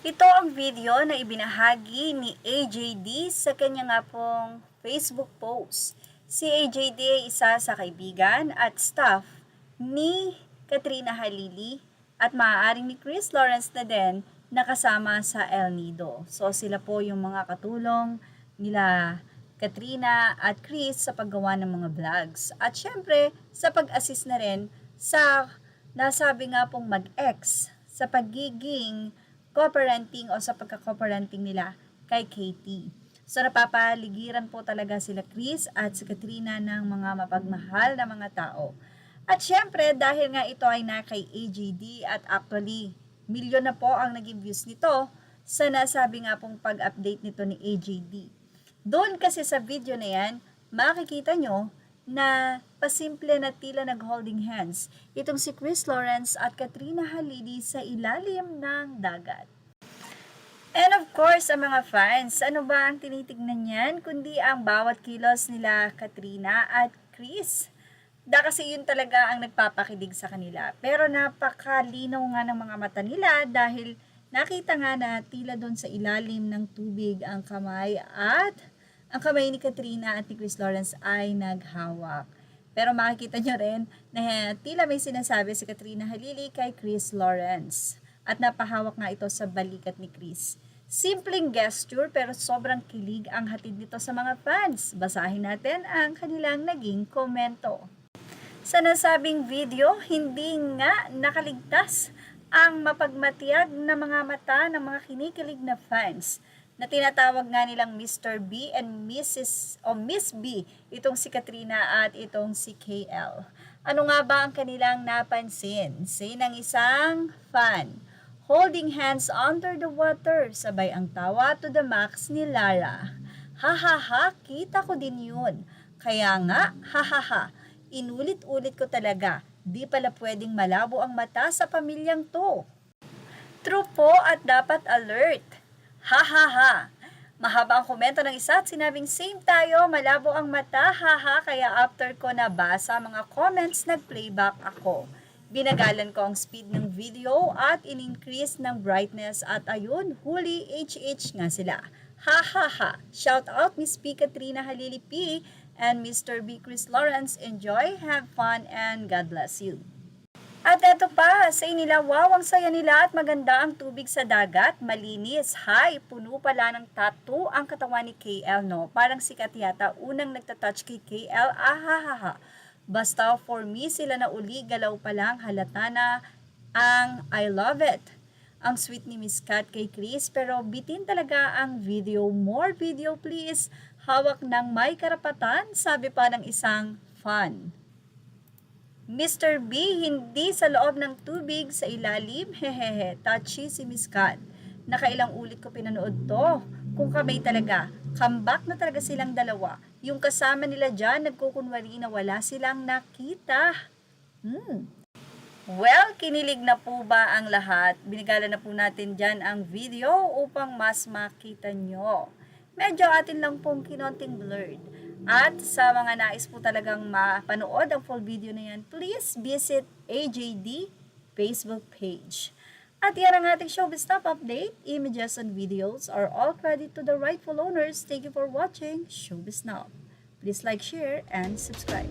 Ito ang video na ibinahagi ni AJD sa kanya nga pong Facebook post. Si AJD ay isa sa kaibigan at staff ni Katrina Halili at maaaring ni Chris Lawrence na din nakasama sa El Nido. So sila po yung mga katulong nila Katrina at Chris sa paggawa ng mga vlogs. At syempre sa pag-assist na rin sa nasabi nga pong mag-ex sa pagiging co-parenting o sa pagka-co-parenting nila kay Katie. So napapaligiran po talaga sila Chris at si Katrina ng mga mapagmahal na mga tao. At syempre dahil nga ito ay na kay AJD at actually milyon na po ang naging views nito sa nasabi nga pong pag-update nito ni AJD. Doon kasi sa video na yan, makikita nyo na pasimple na tila nag-holding hands itong si Chris Lawrence at Katrina Halili sa ilalim ng dagat. And of course, ang mga fans, ano ba ang tinitignan niyan kundi ang bawat kilos nila Katrina at Chris? Kasi yun talaga ang nagpapakilig sa kanila. Pero napakalinaw nga ng mga mata nila dahil nakita nga na tila doon sa ilalim ng tubig ang kamay ni Katrina at ni Chris Lawrence ay naghawak. Pero makikita nyo rin na tila may sinasabi si Katrina Halili kay Chris Lawrence. At napahawak nga ito sa balikat ni Chris. Simpleng gesture pero sobrang kilig ang hatid nito sa mga fans. Basahin natin ang kanilang naging komento. Sa nasabing video, hindi nga nakaligtas ang mapagmatiyag na mga mata ng mga kinikilig na fans na tinatawag nga nilang Mr. B and Miss B, itong si Katrina at itong si KL. Ano nga ba ang kanilang napansin? Say ng isang fan, holding hands under the water, sabay ang tawa to the max ni Lara. Hahaha, kita ko din yun. Kaya nga, hahaha, inulit-ulit ko talaga, di pala pwedeng malabo ang mata sa pamilyang to. True po at dapat alert. Ha ha ha. Mahaba ang komento ng isa at sinabing same tayo, malabo ang mata, haha, kaya after ko nabasa mga comments, nag-playback ako. Binagalan ko ang speed ng video at in-increase ng brightness at ayun, huli HH nga sila. Ha ha ha. Shout out Miss P. Katrina Halili P and Mr. B. Chris Lawrence. Enjoy, have fun, and God bless you. At eto pa, sa inila, wow, ang saya nila at maganda ang tubig sa dagat, malinis, hi, puno pala ng tattoo ang katawan ni KL, no? Parang sikat yata, unang nagtatouch kay KL, ahahaha. Basta for me, sila na uli, galaw pa lang, halata na ang I love it. Ang sweet ni Miss Kat kay Chris, pero bitin talaga ang video, more video please. Hawak ng may karapatan, sabi pa ng isang fan. Mr. B, hindi sa loob ng tubig, sa ilalim, hehehe, touchy si Miss Kat. Nakailang ulit ko pinanood to. Kung kamay talaga, comeback na talaga silang dalawa. Yung kasama nila dyan, nagkukunwari na wala silang nakita. Well, kinilig na po ba ang lahat? Binigala na po natin dyan ang video upang mas makita nyo. Medyo atin lang pong kinonting blurred. At sa mga nais po talagang mapanood ang full video na yan, please visit AJD Facebook page. At yan ang ating showbiz top update. Images and videos are all credit to the rightful owners. Thank you for watching Showbiz Now. Please like, share, and subscribe.